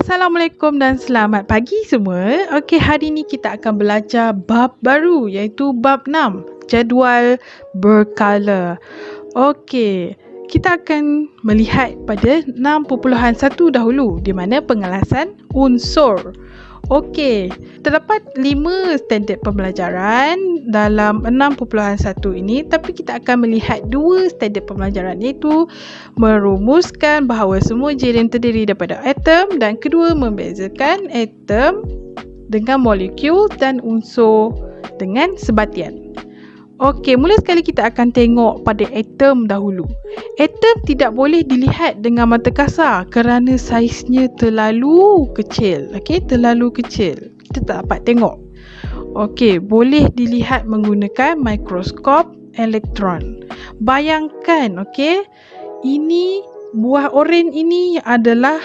Assalamualaikum dan selamat pagi semua. Okey, hari ni kita akan belajar bab baru iaitu bab 6, jadual berkala. Okey, kita akan melihat pada 6.1 dahulu di mana pengelasan unsur. Okey, terdapat 5 standard pembelajaran dalam 6.1 ini, tapi kita akan melihat 2 standard pembelajaran iaitu merumuskan bahawa semua jirim terdiri daripada atom dan kedua membezakan atom dengan molekul dan unsur dengan sebatian. Okey, mula sekali kita akan tengok pada atom dahulu. Atom tidak boleh dilihat dengan mata kasar kerana saiznya terlalu kecil. Okey, terlalu kecil. Kita tak dapat tengok. Okey, boleh dilihat menggunakan mikroskop elektron. Bayangkan, okey, ini buah oren ini adalah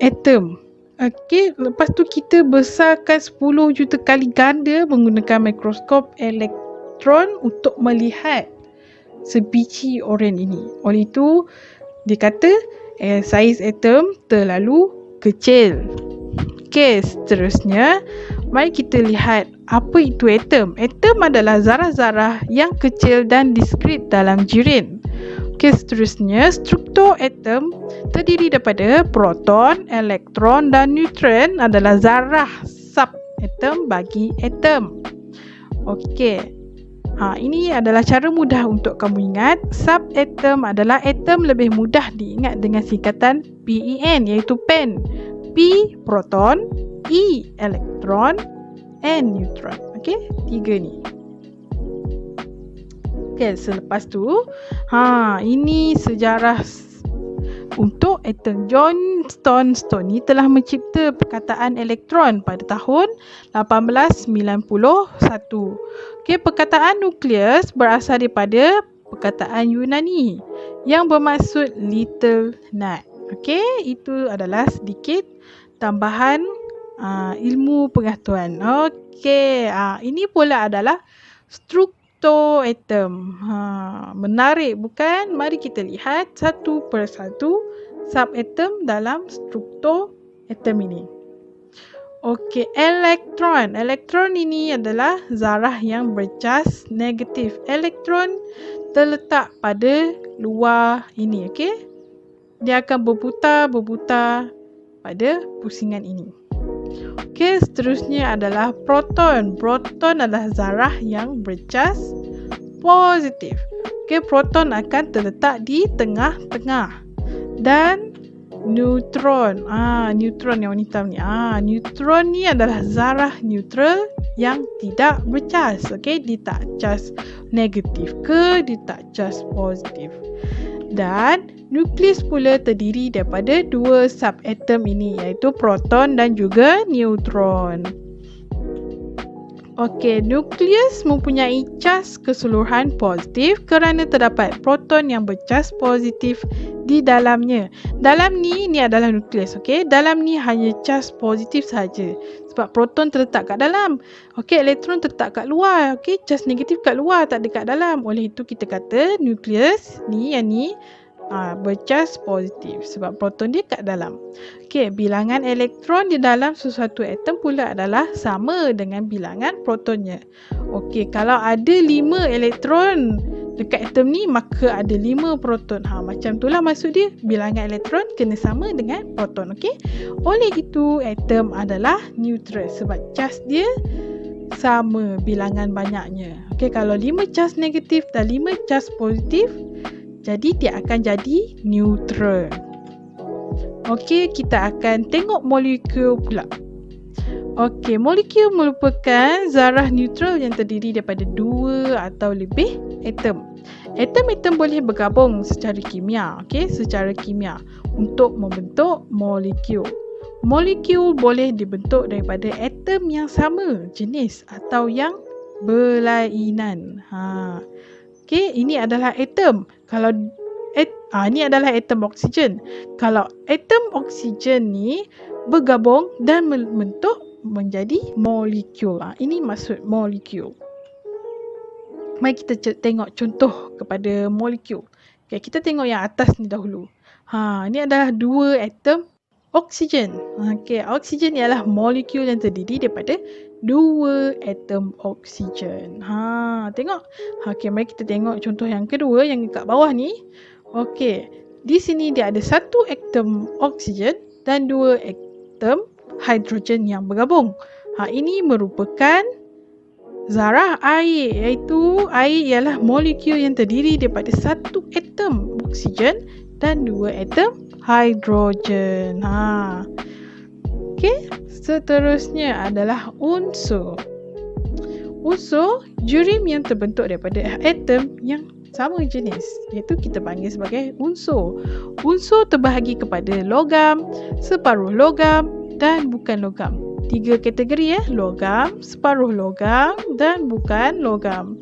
atom. Okey, lepas tu kita besarkan 10 juta kali ganda menggunakan mikroskop elektron untuk melihat sebiji oren ini. Oleh itu, dia kata saiz atom terlalu kecil. Okey, seterusnya, mari kita lihat apa itu atom. Atom adalah zarah-zarah yang kecil dan diskrit dalam jirim. Okey, seterusnya, struktur atom terdiri daripada proton, elektron dan neutron adalah zarah subatom bagi atom. Okey. Ini adalah cara mudah untuk kamu ingat. Subatom adalah atom lebih mudah diingat dengan singkatan PEN iaitu pen. P proton, E elektron, N neutron. Okey, 3 ni. Okey, selepas tu, ini sejarah untuk atom. John Thornton telah mencipta perkataan elektron pada tahun 1891. Okey, perkataan nukleus berasal daripada perkataan Yunani yang bermaksud little nut. Okey, itu adalah sedikit tambahan ilmu pengetahuan. Okey, ini pula adalah struktur atom. Menarik bukan? Mari kita lihat satu persatu subatom dalam struktur atom ini. Okey, elektron. Elektron ini adalah zarah yang bercas negatif. Elektron terletak pada luar ini, okey. Dia akan berputar pada pusingan ini. Okey, seterusnya adalah proton. Proton adalah zarah yang bercas positif. Okey, proton akan terletak di tengah-tengah. Dan neutron. Neutron yang warna hitam ni. Neutron ni adalah zarah neutral yang tidak bercas. Okey, dia tak cas negatif ke, dia tak cas positif. Dan nukleus pula terdiri daripada 2 subatom ini iaitu proton dan juga neutron. Okey, nukleus mempunyai cas keseluruhan positif kerana terdapat proton yang bercas positif di dalamnya. Dalam ni adalah nukleus, okey. Dalam ni hanya cas positif saja sebab proton terletak kat dalam. Okey, elektron terletak kat luar, okey. Cas negatif kat luar, tak dekat dalam. Oleh itu kita kata nukleus ni yang ni bercas positif sebab proton dia kat dalam. Okey, bilangan elektron di dalam sesuatu atom pula adalah sama dengan bilangan protonnya. Okey, kalau ada 5 elektron dekat atom ni, maka ada 5 proton. Macam itulah maksud dia, bilangan elektron kena sama dengan proton. Okey, oleh itu atom adalah neutral sebab cas dia sama bilangan banyaknya. Okey, kalau 5 cas negatif dan 5 cas positif, jadi dia akan jadi neutral. Okey, kita akan tengok molekul pula. Okey, molekul merupakan zarah neutral yang terdiri daripada 2 atau lebih atom. Atom-atom boleh bergabung secara kimia, okey, secara kimia untuk membentuk molekul. Molekul boleh dibentuk daripada atom yang sama jenis atau yang berlainan. Okey, ini adalah atom. Kalau ini adalah atom oksigen. Kalau atom oksigen ni bergabung dan membentuk menjadi molekul. Ini maksud molekul. Mari kita tengok contoh kepada molekul. Okay, kita tengok yang atas ni dahulu. Ini adalah 2 atom Oksigen. Okey, oksigen ialah molekul yang terdiri daripada 2 atom oksigen. Tengok. Okey, mari kita tengok contoh yang kedua yang kat bawah ni. Okey, di sini dia ada 1 atom oksigen dan 2 atom hidrogen yang bergabung. Ini merupakan zarah air, iaitu air ialah molekul yang terdiri daripada 1 atom oksigen dan 2 atom hidrogen. Okey, seterusnya adalah unsur. Unsur jurim yang terbentuk daripada atom yang sama jenis, iaitu kita panggil sebagai unsur. Unsur terbahagi kepada logam, separuh logam dan bukan logam. 3 kategori logam, separuh logam dan bukan logam.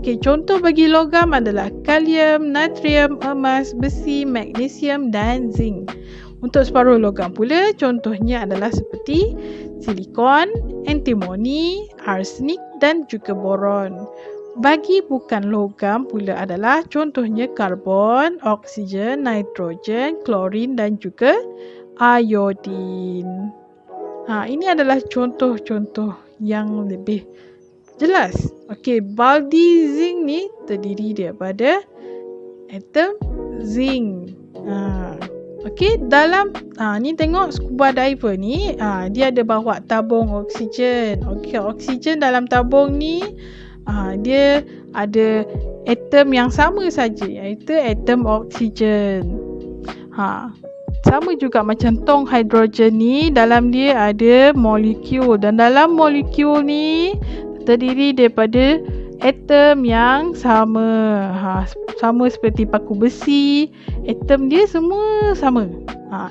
Okey, contoh bagi logam adalah kalium, natrium, emas, besi, magnesium dan zinc. Untuk separuh logam pula contohnya adalah seperti silikon, antimoni, arsenik dan juga boron. Bagi bukan logam pula adalah contohnya karbon, oksigen, nitrogen, klorin dan juga iodin. Ini adalah contoh-contoh yang lebih jelas. Okey, baldi zinc ni terdiri daripada atom zinc. Okey, dalam ni tengok scuba diver ni, dia ada bawa tabung oksigen. Okey, oksigen dalam tabung ni dia ada atom yang sama saja, iaitu atom oksigen. Sama juga macam tong hidrogen ni, dalam dia ada molekul dan dalam molekul ni terdiri daripada atom yang sama. Sama seperti paku besi, atom dia semua sama.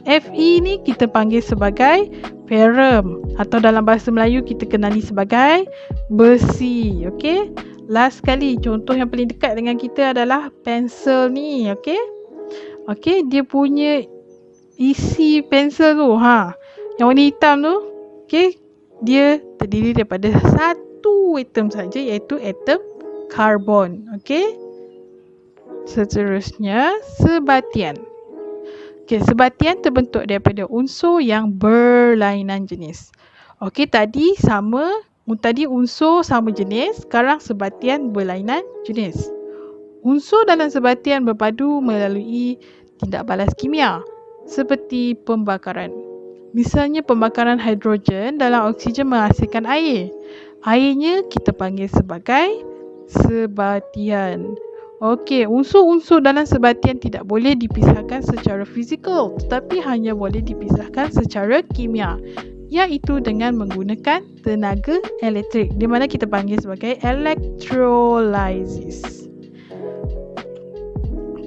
Fe ni kita panggil sebagai ferrum atau dalam bahasa Melayu kita kenali sebagai besi. Okey. Last sekali, contoh yang paling dekat dengan kita adalah pensel ni. Okey. Okey, dia punya isi pensel tu, yang warna hitam tu, okey, dia terdiri daripada 1 atom saja, iaitu atom karbon. Okey. Seterusnya, sebatian. Okey, sebatian terbentuk daripada unsur yang berlainan jenis. Okey, tadi unsur sama jenis, sekarang sebatian berlainan jenis. Unsur dalam sebatian berpadu melalui tindak balas kimia seperti pembakaran. Misalnya pembakaran hidrogen dalam oksigen menghasilkan air. Airnya kita panggil sebagai sebatian. Okey, unsur-unsur dalam sebatian tidak boleh dipisahkan secara fizikal, tetapi hanya boleh dipisahkan secara kimia, iaitu dengan menggunakan tenaga elektrik, di mana kita panggil sebagai electrolysis.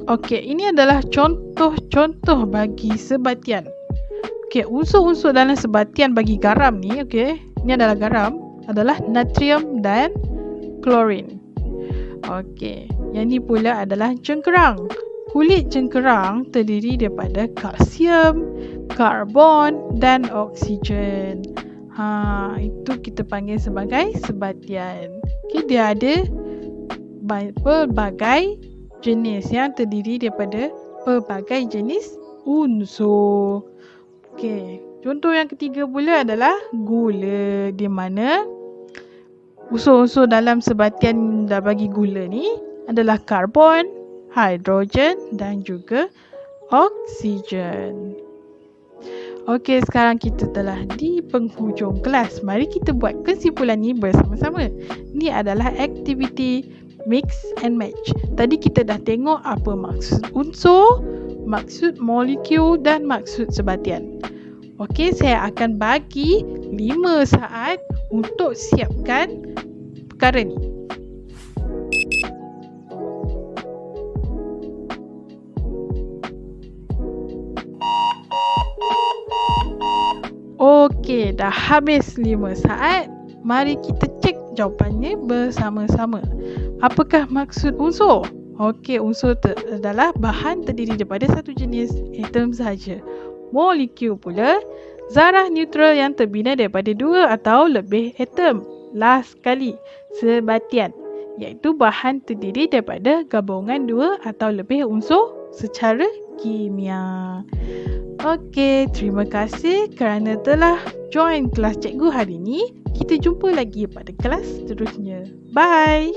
Okey, ini adalah contoh-contoh bagi sebatian. Okey, unsur-unsur dalam sebatian bagi garam ni, okey, ini adalah garam, adalah natrium dan klorin. Okey, yang ni pula adalah cengkerang. Kulit cengkerang terdiri daripada kalsium, karbon dan oksigen. Itu kita panggil sebagai sebatian. Okey, dia ada pelbagai jenis yang terdiri daripada pelbagai jenis unsur. Okey, contoh yang ketiga pula adalah gula, di mana unsur-unsur dalam sebatian bagi gula ni adalah karbon, hidrogen dan juga oksigen. Okey, sekarang kita telah di penghujung kelas. Mari kita buat kesimpulan ni bersama-sama. Ini adalah aktiviti mix and match. Tadi kita dah tengok apa maksud unsur, maksud molekul dan maksud sebatian. Okey, saya akan bagi 5 saat untuk siapkan perkara ni. Okey, dah habis 5 saat. Mari kita cek jawapannya bersama-sama. Apakah maksud unsur? Okey, unsur adalah bahan terdiri daripada satu jenis atom sahaja. Molekul pula zarah neutral yang terbina daripada 2 atau lebih atom. Last sekali, sebatian, iaitu bahan terdiri daripada gabungan 2 atau lebih unsur secara kimia. Okey, terima kasih kerana telah join kelas cikgu hari ini. Kita jumpa lagi pada kelas seterusnya. Bye.